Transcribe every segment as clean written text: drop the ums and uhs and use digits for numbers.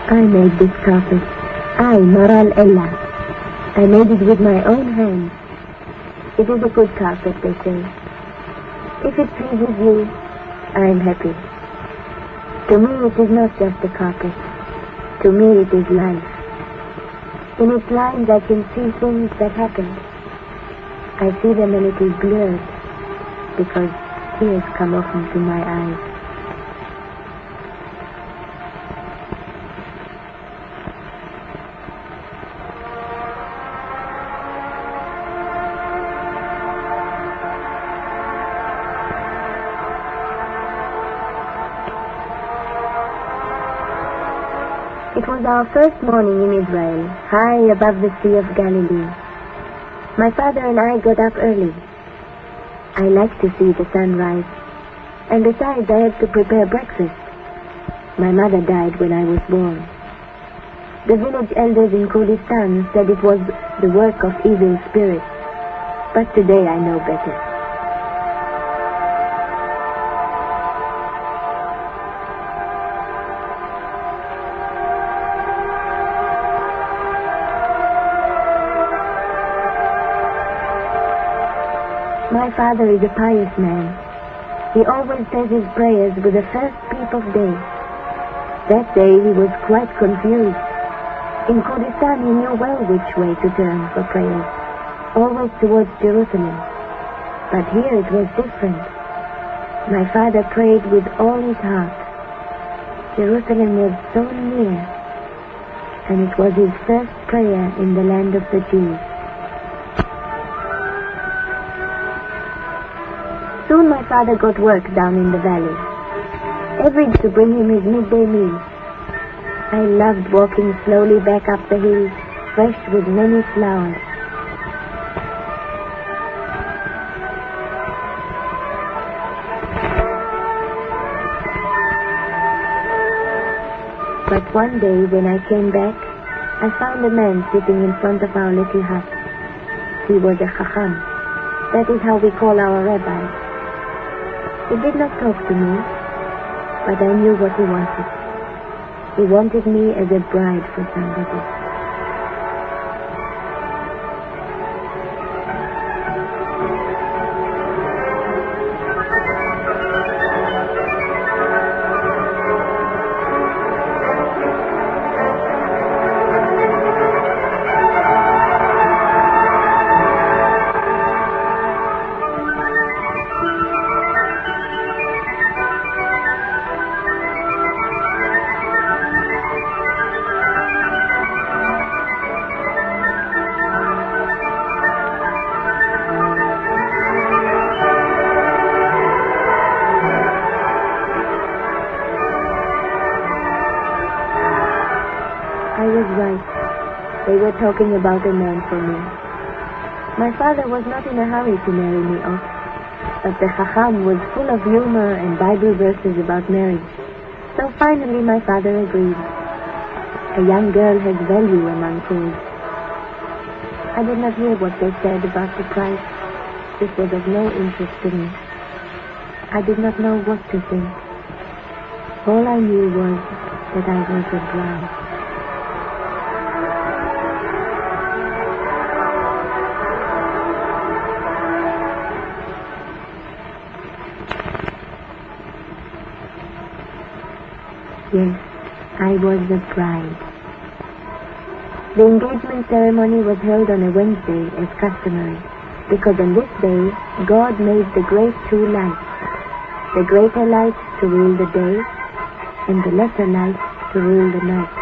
I made this carpet. I, Maral Ella. I made it with my own hands. It is a good carpet, they say. If it pleases you, I am happy. To me, it is not just a carpet. To me, it is life. In its lines, I can see things that happened. I see them a little blurred because tears come often to my eyes. It was our first morning in Israel, high above the Sea of Galilee. My father and I got up early. I liked to see the sunrise, and besides I had to prepare breakfast. My mother died when I was born. The village elders in Kurdistan said it was the work of evil spirits, but today I know better. My father is a pious man. He always says his prayers with the first peep of day. That day he was quite confused. In Kurdistan he knew well which way to turn for prayers, always towards Jerusalem. But here it was different. My father prayed with all his heart. Jerusalem was so near, and it was his first prayer in the land of the Jews. Soon my father got work down in the valley. Every day to bring him his midday meal. I loved walking slowly back up the hill, fresh with many flowers. But one day when I came back, I found a man sitting in front of our little hut. He was a chacham. That is how we call our rabbi. He did not talk to me, but I knew what he wanted. He wanted me as a bride for somebody. They were talking about a man for me. My father was not in a hurry to marry me off, but the Chacham was full of humor and Bible verses about marriage. So finally my father agreed. A young girl has value among Kurds. I did not hear what they said about the price. This was of no interest to me. I did not know what to think. All I knew was that I was a bride. Yes, I was the bride. The engagement ceremony was held on a Wednesday as customary, because on this day God made the great two lights, the greater light to rule the day and the lesser light to rule the night.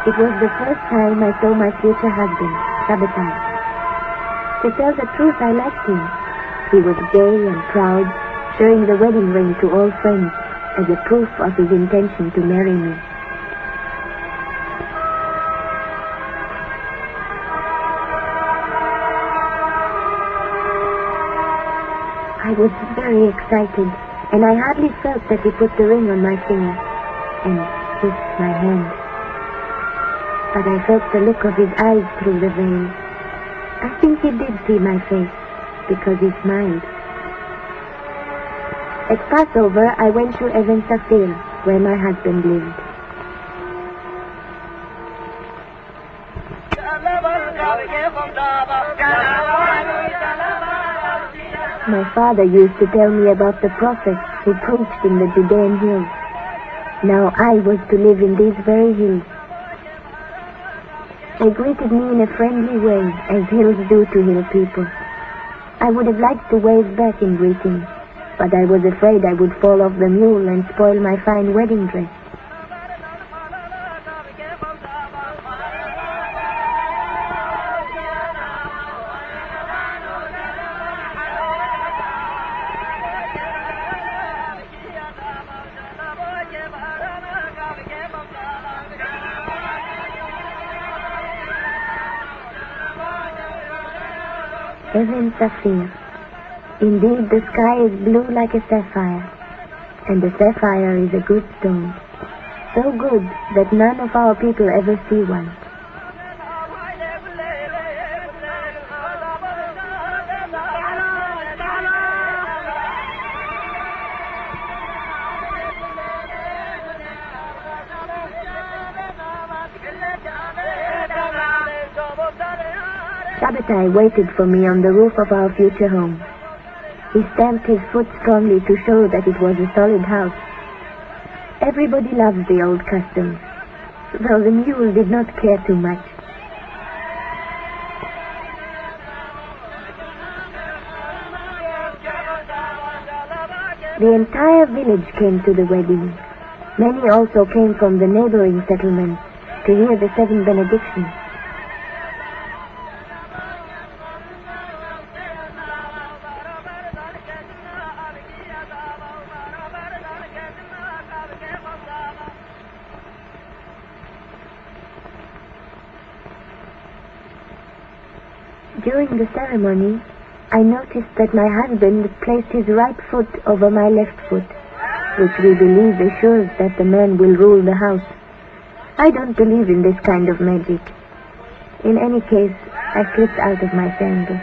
It was the first time I saw my future husband, Sabbatai. To tell the truth, I liked him. He was gay and proud, showing the wedding ring to all friends as a proof of his intention to marry me. I was very excited, and I hardly felt that he put the ring on my finger and kissed my hand. But I felt the look of his eyes through the veil. I think he did see my face, because he smiled. At Passover, I went to Even Safir, where my husband lived. My father used to tell me about the prophets who preached in the Judean hills. Now I was to live in these very hills. They greeted me in a friendly way, as hills do to hill people. I would have liked to wave back in greeting, but I was afraid I would fall off the mule and spoil my fine wedding dress. Even Safir. Indeed, the sky is blue like a sapphire, and the sapphire is a good stone. So good that none of our people ever see one. Sabbatai waited for me on the roof of our future home. He stamped his foot strongly to show that it was a solid house. Everybody loves the old customs, though the mule did not care too much. The entire village came to the wedding. Many also came from the neighboring settlements to hear the 7 benedictions. During the ceremony, I noticed that my husband placed his right foot over my left foot, which we believe assures that the man will rule the house. I don't believe in this kind of magic. In any case, I slipped out of my sandals.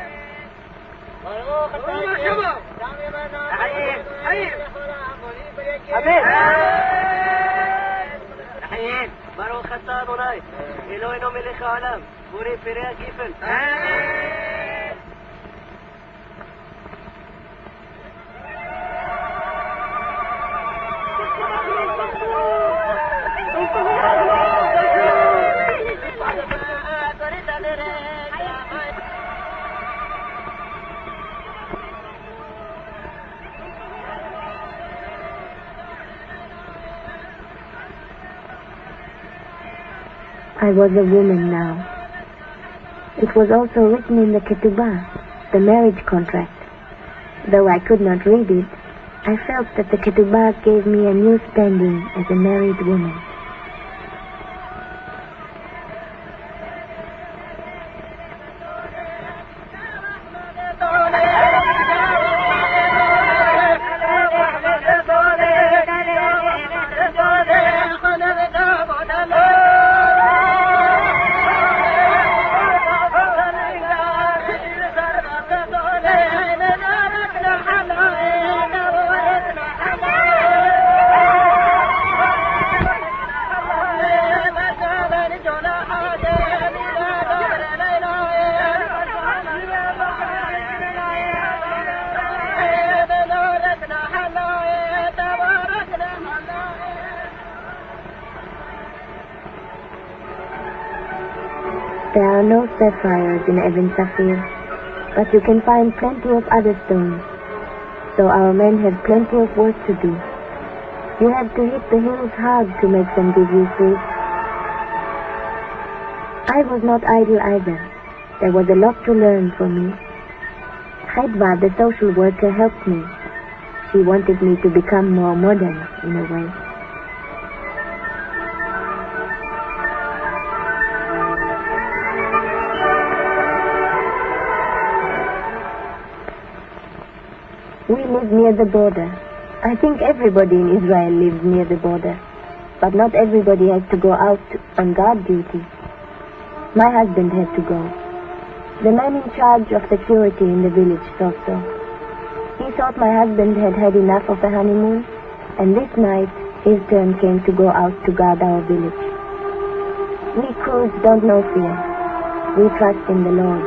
I was a woman now. It was also written in the ketubah, the marriage contract. Though I could not read it, I felt that the ketubah gave me a new standing as a married woman. There are no sapphires in Even Safir, but you can find plenty of other stones. So our men have plenty of work to do. You have to hit the hills hard to make them give you fruit. I was not idle either. There was a lot to learn for me. Hedva, the social worker, helped me. She wanted me to become more modern, in a way. We live near the border. I think everybody in Israel lives near the border. But not everybody has to go out on guard duty. My husband had to go. The man in charge of security in the village thought so. He thought my husband had had enough of the honeymoon, and this night his turn came to go out to guard our village. We Kurds don't know fear. We trust in the Lord.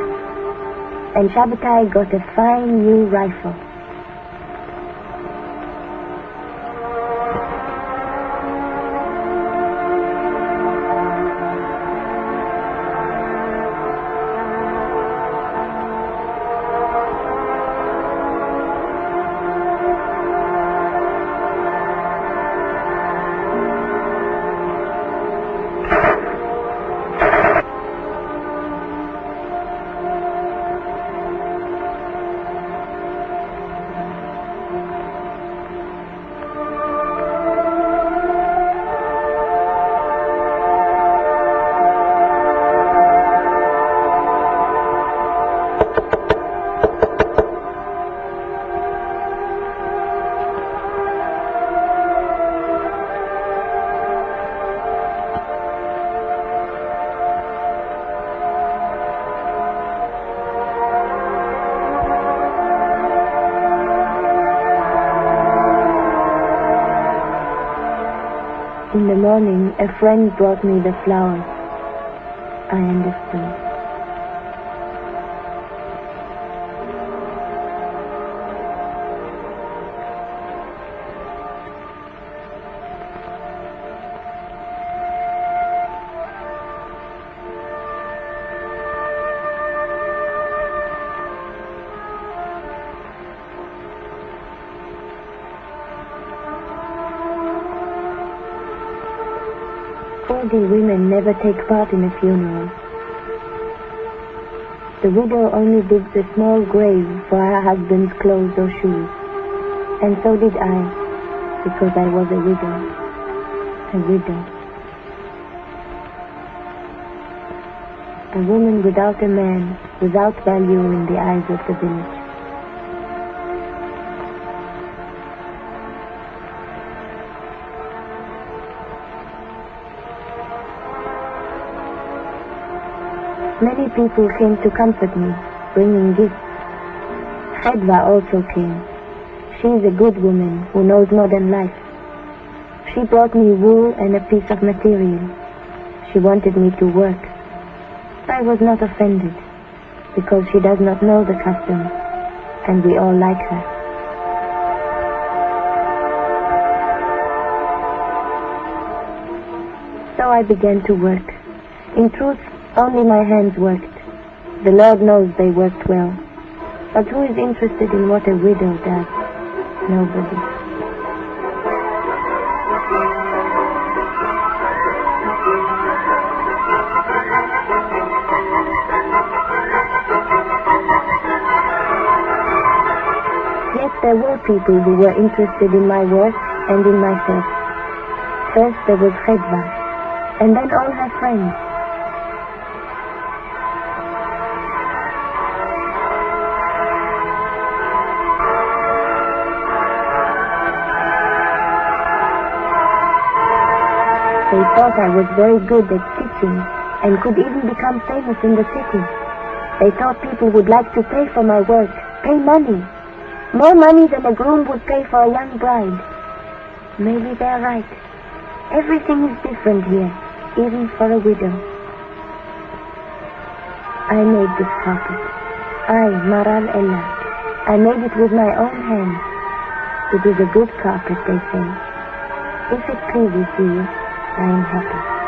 And Shabbatai got a fine new rifle. In the morning, a friend brought me the flowers. I understood. Kurdi women never take part in a funeral. The widow only digs a small grave for her husband's clothes or shoes. And so did I, because I was a widow. A widow. A woman without a man, without value in the eyes of the village. Many people came to comfort me, bringing gifts. Hedva also came. She is a good woman who knows modern life. She brought me wool and a piece of material. She wanted me to work. I was not offended, because she does not know the custom, and we all like her. So I began to work. In truth, only my hands worked. The Lord knows they worked well. But who is interested in what a widow does? Nobody. Yet there were people who were interested in my work and in myself. First there was Hedva, and then all her friends. They thought I was very good at stitching and could even become famous in the city. They thought people would like to pay for my work, pay money. More money than a groom would pay for a young bride. Maybe they're right. Everything is different here, even for a widow. I made this carpet. I, Maral Ella. I made it with my own hands. It is a good carpet, they say. If it pleases you, I am happy.